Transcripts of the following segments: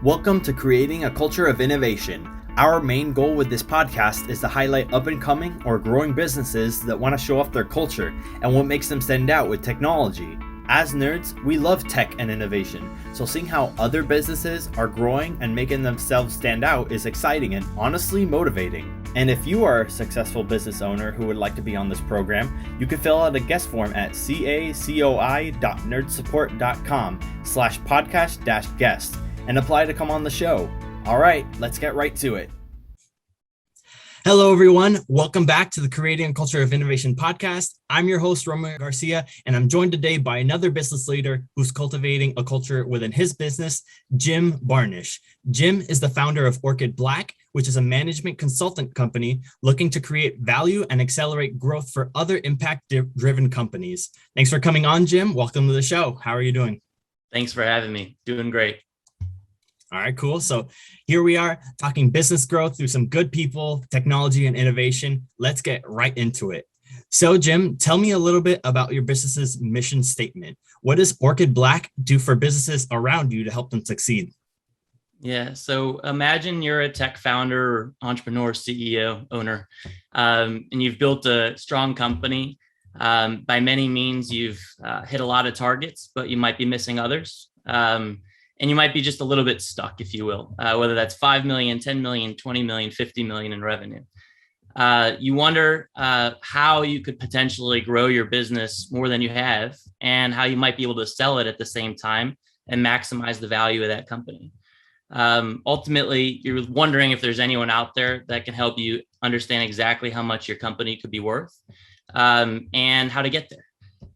Welcome to Creating a Culture of Innovation. Our main goal with this podcast is to highlight up-and-coming or growing businesses that want to show off their culture and what makes them stand out with technology. As nerds, we love tech and innovation, so seeing how other businesses are growing and making themselves stand out is exciting and honestly motivating. And if you are a successful business owner who would like to be on this program, you can fill out a guest form at cacoi.nerdsupport.com/podcast-guest and apply to come on the show. All right, let's get right to it. Hello, everyone. Welcome back to the Creating a Culture of Innovation podcast. I'm your host, Romeo Garcia, and I'm joined today by another business leader who's cultivating a culture within his business, Jim Barnish. Jim is the founder of Orchid, which is a management consultant company looking to create value and accelerate growth for other impact-driven companies. Thanks for coming on, Jim. Welcome to the show. How are you doing? Thanks for having me. Doing great. All right, cool. So here we are talking business growth through some good people, technology, and innovation. Let's get right into it. So Jim, tell me a little bit about your business's mission statement. What does Orchid Black do for businesses around you to help them succeed? Yeah, so imagine you're a tech founder, entrepreneur, CEO, owner, and you've built a strong company. By many means, you've hit a lot of targets, but you might be missing others. And you might be just a little bit stuck, if you will, whether that's 5 million, 10 million, 20 million, 50 million in revenue. You wonder how you could potentially grow your business more than you have and how you might be able to sell it at the same time and maximize the value of that company. Ultimately, you're wondering if there's anyone out there that can help you understand exactly how much your company could be worth and how to get there.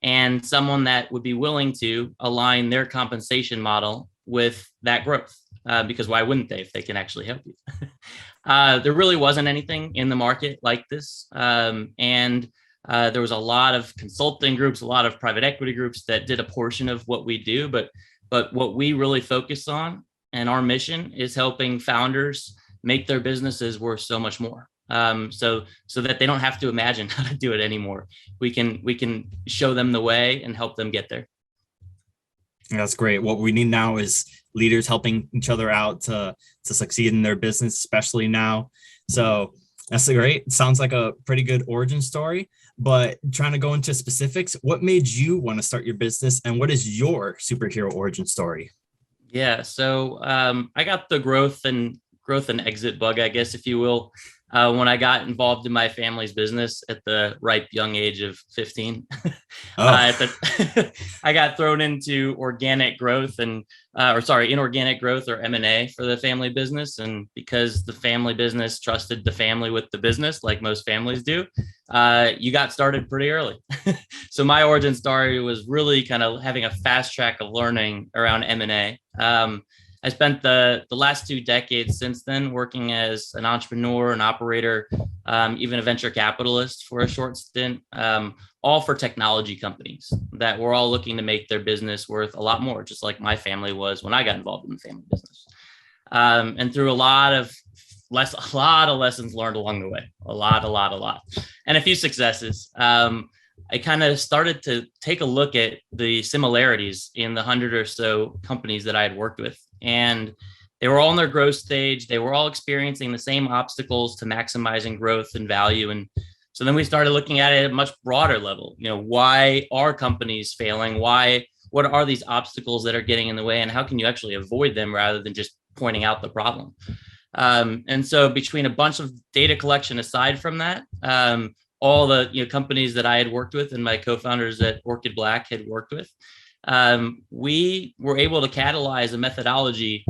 And someone that would be willing to align their compensation model with that growth, because why wouldn't they if they can actually help you? There really wasn't anything in the market like this. And there was a lot of consulting groups, a lot of private equity groups that did a portion of what we do. But what we really focus on and our mission is helping founders make their businesses worth so much more. So that they don't have to imagine how to do it anymore. We can show them the way and help them get there. That's great. What we need now is leaders helping each other out to succeed in their business, especially now. So that's great. Sounds like a pretty good origin story, but trying to go into specifics, what made you want to start your business and what is your superhero origin story? Yeah. So I got the growth and exit bug, I guess, if you will, when I got involved in my family's business at the ripe young age of 15. I got thrown into organic growth inorganic growth or M&A for the family business. And because the family business trusted the family with the business, like most families do, you got started pretty early. So my origin story was really kind of having a fast track of learning around M&A. I spent the last 2 decades since then working as an entrepreneur, an operator, even a venture capitalist for a short stint, all for technology companies that were all looking to make their business worth a lot more, just like my family was when I got involved in the family business. And through a lot of lessons learned along the way, a lot, and a few successes. I kind of started to take a look at the similarities in the 100 or so companies that I had worked with. And they were all in their growth stage. They were all experiencing the same obstacles to maximizing growth and value. And so then we started looking at it at a much broader level. Why are companies failing? What are these obstacles that are getting in the way? And how can you actually avoid them rather than just pointing out the problem? And so between a bunch of data collection aside from that, all the companies that I had worked with and my co-founders at Orchid Black had worked with, we were able to catalyze a methodology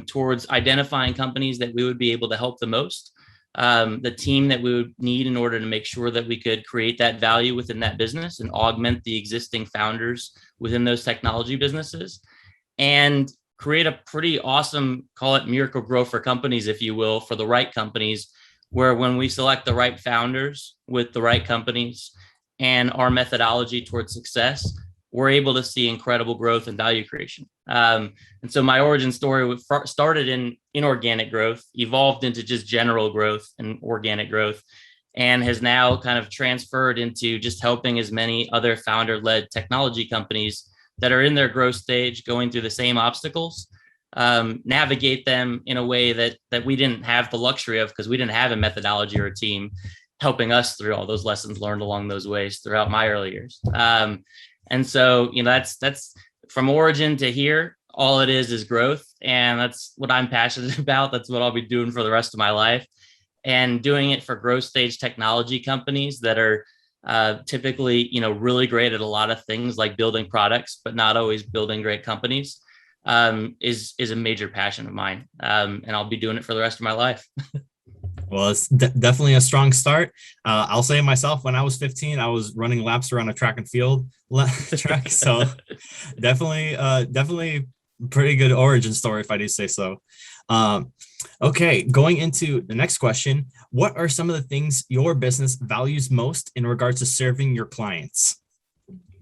towards identifying companies that we would be able to help the most, the team that we would need in order to make sure that we could create that value within that business and augment the existing founders within those technology businesses, and create a pretty awesome, call it miracle grow for companies, if you will, for the right companies, where when we select the right founders with the right companies and our methodology towards success, we're able to see incredible growth and value creation. And so my origin story started in inorganic growth, evolved into just general growth and organic growth, and has now kind of transferred into just helping as many other founder-led technology companies that are in their growth stage, going through the same obstacles, navigate them in a way that we didn't have the luxury of, because we didn't have a methodology or a team helping us through all those lessons learned along those ways throughout my early years. And so, that's from origin to here. All it is growth. And that's what I'm passionate about. That's what I'll be doing for the rest of my life, and doing it for growth stage technology companies that are typically, really great at a lot of things like building products, but not always building great companies, is a major passion of mine. And I'll be doing it for the rest of my life. Well, it's definitely a strong start. I'll say myself, when I was 15, I was running laps around a track and field track. So definitely pretty good origin story, if I do say so. Okay, going into the next question, what are some of the things your business values most in regards to serving your clients?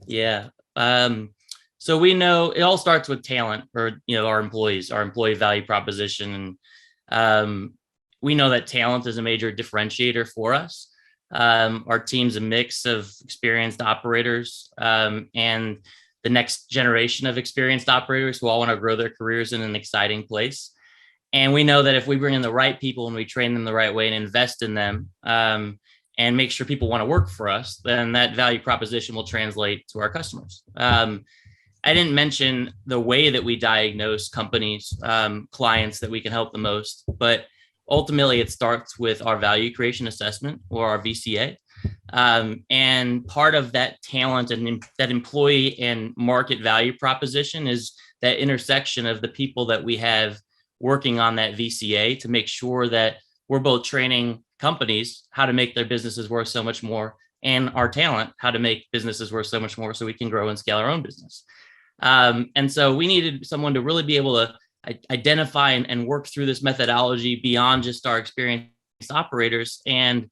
Yeah. So we know it all starts with talent, or, our employees, our employee value proposition. And we know that talent is a major differentiator for us. Our team's a mix of experienced operators, and the next generation of experienced operators who all want to grow their careers in an exciting place. And we know that if we bring in the right people and we train them the right way and invest in them, and make sure people want to work for us, then that value proposition will translate to our customers. I didn't mention the way that we diagnose companies, clients that we can help the most, but ultimately it starts with our value creation assessment, or our VCA. And part of that talent and that employee and market value proposition is that intersection of the people that we have working on that VCA to make sure that we're both training companies how to make their businesses worth so much more, and our talent how to make businesses worth so much more, so we can grow and scale our own business. And so we needed someone to really be able to identify and work through this methodology beyond just our experienced operators, and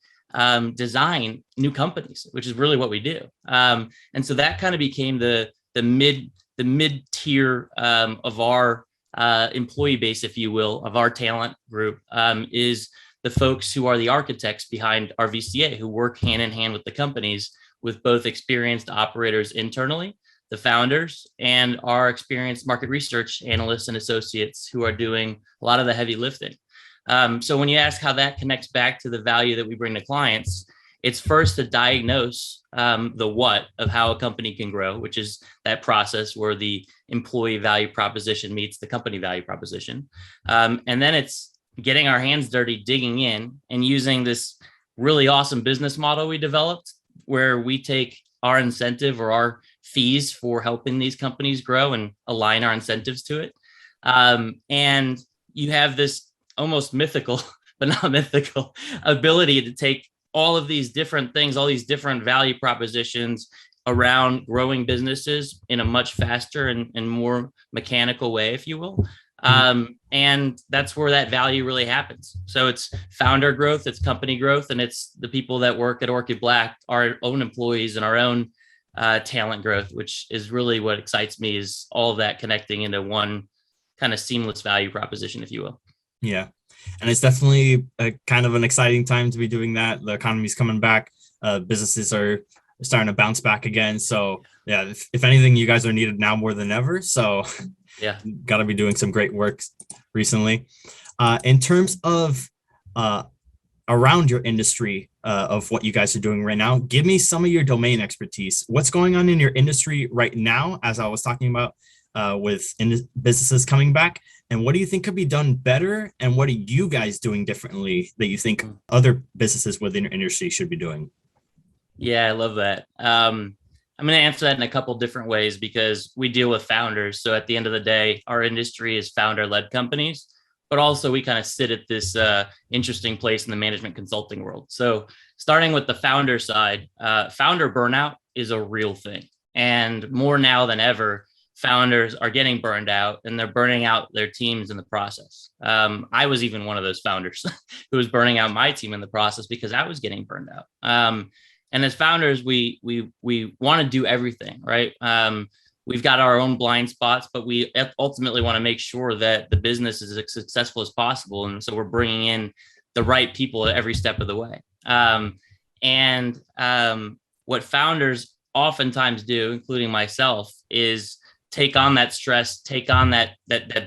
design new companies, which is really what we do. And so that kind of became the mid tier of our employee base, if you will, of our talent group, is the folks who are the architects behind our VCA, who work hand in hand with the companies, with both experienced operators internally, the founders, and our experienced market research analysts and associates who are doing a lot of the heavy lifting. So when you ask how that connects back to the value that we bring to clients, it's first to diagnose the what of how a company can grow, which is that process where the employee value proposition meets the company value proposition. And then it's getting our hands dirty, digging in, and using this really awesome business model we developed, where we take our incentive or our fees for helping these companies grow and align our incentives to it. And you have this almost mythical, but not mythical, ability to take all of these different things, all these different value propositions around growing businesses in a much faster and more mechanical way, if you will. And that's where that value really happens. So it's founder growth, it's company growth, and it's the people that work at Orchid Black, our own employees and our own talent growth, which is really what excites me, is all of that connecting into one kind of seamless value proposition, if you will. Yeah. And it's definitely a kind of an exciting time to be doing that. The economy's coming back. Businesses are starting to bounce back again. So yeah, if anything, you guys are needed now more than ever. So yeah, got to be doing some great work recently. In terms of around your industry, of what you guys are doing right now, give me some of your domain expertise. What's going on in your industry right now, as I was talking about, with businesses coming back, and what do you think could be done better, and what are you guys doing differently that you think other businesses within your industry should be doing? Yeah, I love that. I'm going to answer that in a couple different ways, because we deal with founders. So at the end of the day, our industry is founder-led companies, but also we kind of sit at this interesting place in the management consulting world. So starting with the founder side, founder burnout is a real thing. And more now than ever, founders are getting burned out, and they're burning out their teams in the process. I was even one of those founders who was burning out my team in the process because I was getting burned out. And as founders, we want to do everything, right? We've got our own blind spots, but we ultimately want to make sure that the business is as successful as possible. And so we're bringing in the right people at every step of the way. What founders oftentimes do, including myself, is take on that stress, take on that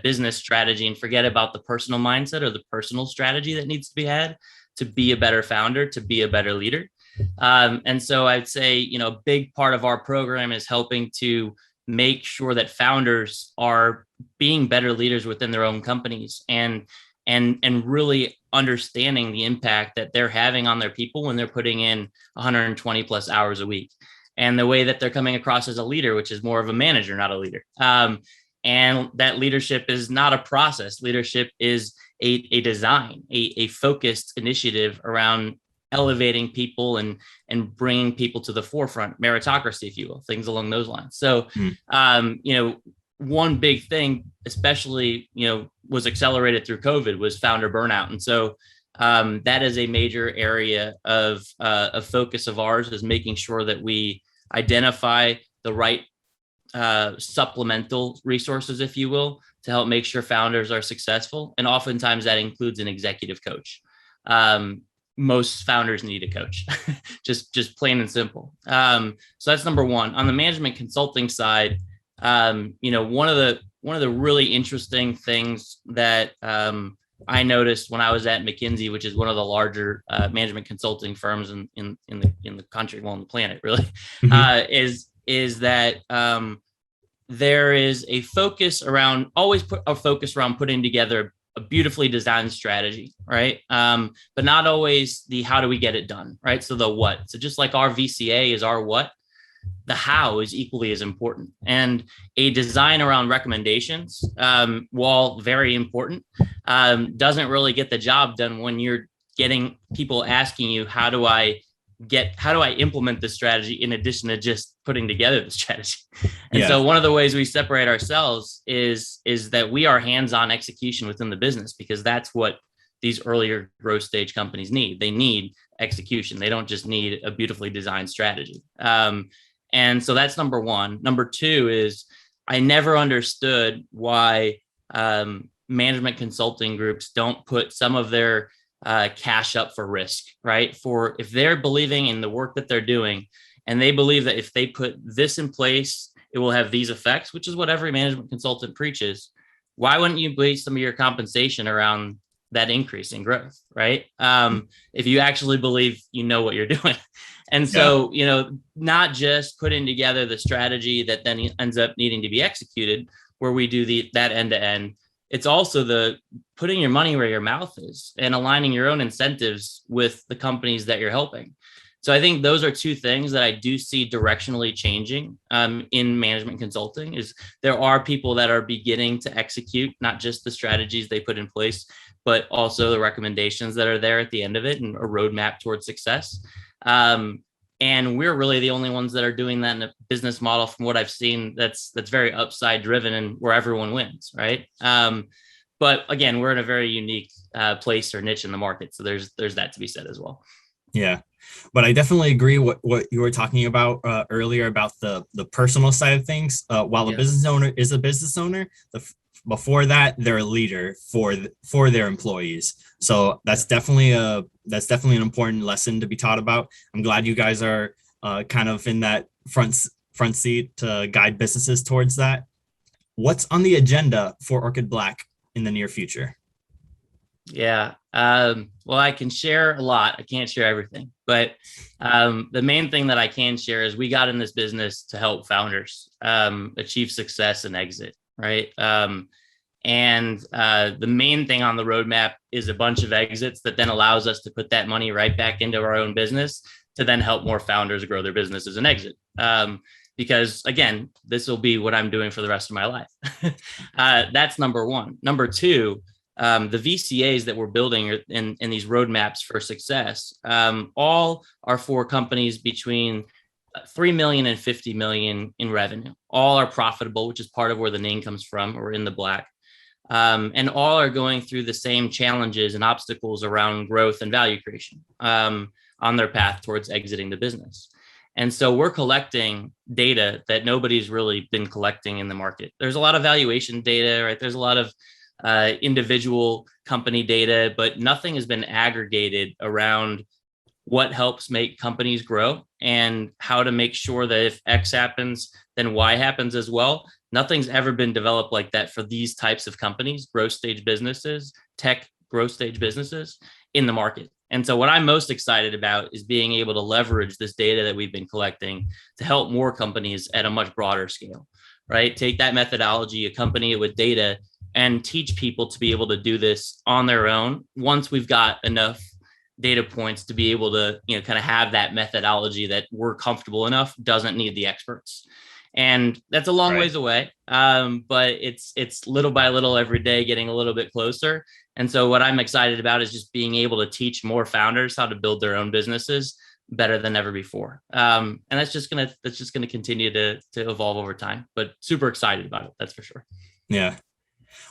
business strategy, and forget about the personal mindset or the personal strategy that needs to be had to be a better founder, to be a better leader. And so I'd say, a big part of our program is helping to make sure that founders are being better leaders within their own companies and really understanding the impact that they're having on their people when they're putting in 120 plus hours a week, and the way that they're coming across as a leader, which is more of a manager, not a leader. And that leadership is not a process. Leadership is a design, a focused initiative around elevating people and bringing people to the forefront, meritocracy, if you will, things along those lines. So, one big thing, especially, was accelerated through COVID, was founder burnout. And so that is a major area of focus of ours, is making sure that we identify the right supplemental resources, if you will, to help make sure founders are successful. And oftentimes that includes an executive coach. Most founders need a coach, just plain and simple. So that's number one. On the management consulting side, one of the really interesting things that I noticed when I was at McKinsey, which is one of the larger management consulting firms in the country, well, on the planet, really, is that there is a focus around putting together a beautifully designed strategy, right? But not always the how do we get it done, right? So the what. So just like our VCA is our what, the how is equally as important. And a design around recommendations, while very important, doesn't really get the job done when you're getting people asking you, how do I implement this strategy in addition to just putting together the strategy? And so one of the ways we separate ourselves is that we are hands-on execution within the business, because that's what these earlier growth stage companies need. They need execution. They don't just need a beautifully designed strategy. And so that's number one. Number two is, I never understood why management consulting groups don't put some of their cash up for risk, right? For if they're believing in the work that they're doing, and they believe that if they put this in place, it will have these effects, which is what every management consultant preaches. Why wouldn't you base some of your compensation around that increase in growth, right? If you actually believe you know what you're doing. And so, not just putting together the strategy that then ends up needing to be executed, where we do that end to end. It's also the putting your money where your mouth is and aligning your own incentives with the companies that you're helping. So I think those are two things that I do see directionally changing in management consulting. Is there are people that are beginning to execute not just the strategies they put in place, but also the recommendations that are there at the end of it, and a roadmap towards success. And we're really the only ones that are doing that in a business model, from what I've seen, that's very upside driven and where everyone wins, right? But again, we're in a very unique place or niche in the market. So there's that to be said as well. Yeah, but I definitely agree what you were talking about earlier about the personal side of things. While a business owner is a business owner, before that, they're a leader for their employees. So that's definitely an important lesson to be taught about. I'm glad you guys are kind of in that front seat to guide businesses towards that. What's on the agenda for Orchid Black in the near future? Yeah. Well, I can share a lot. I can't share everything, but the main thing that I can share is we got in this business to help founders achieve success and exit, right? And the main thing on the roadmap is a bunch of exits that then allows us to put that money right back into our own business to then help more founders grow their businesses and exit. Because again, this will be what I'm doing for the rest of my life. That's number one. Number two, the VCAs that we're building in these roadmaps for success, all are for companies between 3 million and 50 million in revenue. All are profitable, which is part of where the name comes from, or in the black. And all are going through the same challenges and obstacles around growth and value creation on their path towards exiting the business. And so we're collecting data that nobody's really been collecting in the market. There's a lot of valuation data, right? There's a lot of individual company data, but nothing has been aggregated around what helps make companies grow and how to make sure that if X happens, then Y happens as well, Nothing's ever been developed like that for these types of companies, growth stage businesses, tech growth stage businesses in the market. And so what I'm most excited about is being able to leverage this data that we've been collecting to help more companies at a much broader scale, right? Take that methodology, accompany it with data, and teach people to be able to do this on their own once we've got enough data points to be able to, kind of have that methodology that we're comfortable enough, doesn't need the experts. And that's a long ways away. But it's little by little every day getting a little bit closer. And so what I'm excited about is just being able to teach more founders how to build their own businesses better than ever before. And that's just gonna continue to evolve over time, but super excited about it. That's for sure. Yeah.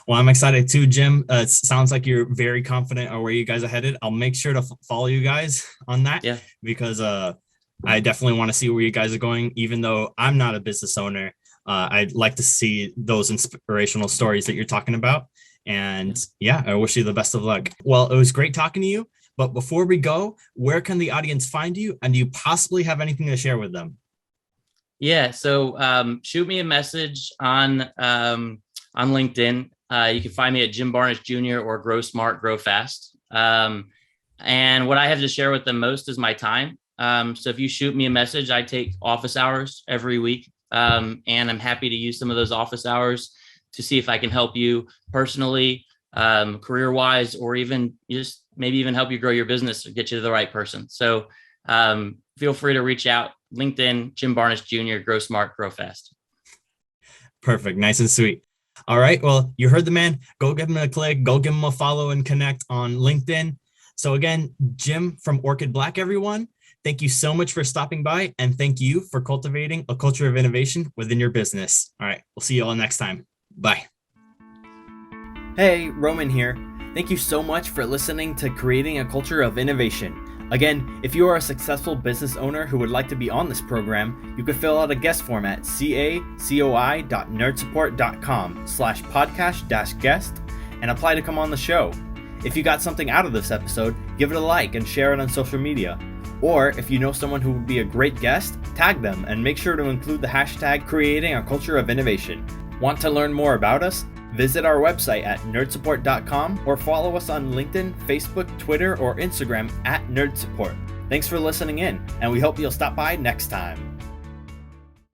Well, I'm excited too, Jim. It sounds like you're very confident on where you guys are headed. I'll make sure to follow you guys on that, because I definitely want to see where you guys are going. Even though I'm not a business owner, I'd like to see those inspirational stories that you're talking about. And I wish you the best of luck. Well, it was great talking to you. But before we go, where can the audience find you? And do you possibly have anything to share with them? Yeah. So shoot me a message on LinkedIn. You can find me at Jim Barnish Jr. or Grow Smart, Grow Fast. And what I have to share with them most is my time. So if you shoot me a message, I take office hours every week. And I'm happy to use some of those office hours to see if I can help you personally, career-wise, or even just maybe even help you grow your business or get you to the right person. So feel free to reach out. LinkedIn, Jim Barnish Jr., Grow Smart, Grow Fast. Perfect. Nice and sweet. All right. Well, you heard the man. Go give him a click. Go give him a follow and connect on LinkedIn. So again, Jim from Orchid Black, everyone. Thank you so much for stopping by, and thank you for cultivating a culture of innovation within your business. All right. We'll see you all next time. Bye. Hey, Roman here. Thank you so much for listening to Creating a Culture of Innovation. Again, if you are a successful business owner who would like to be on this program, you could fill out a guest form at cacoi.nerdsupport.com/podcast-guest and apply to come on the show. If you got something out of this episode, give it a like and share it on social media. Or if you know someone who would be a great guest, tag them and make sure to include the hashtag Creating a Culture of Innovation. Want to learn more about us? Visit our website at nerdsupport.com or follow us on LinkedIn, Facebook, Twitter, or Instagram at nerdsupport. Thanks for listening in, and we hope you'll stop by next time.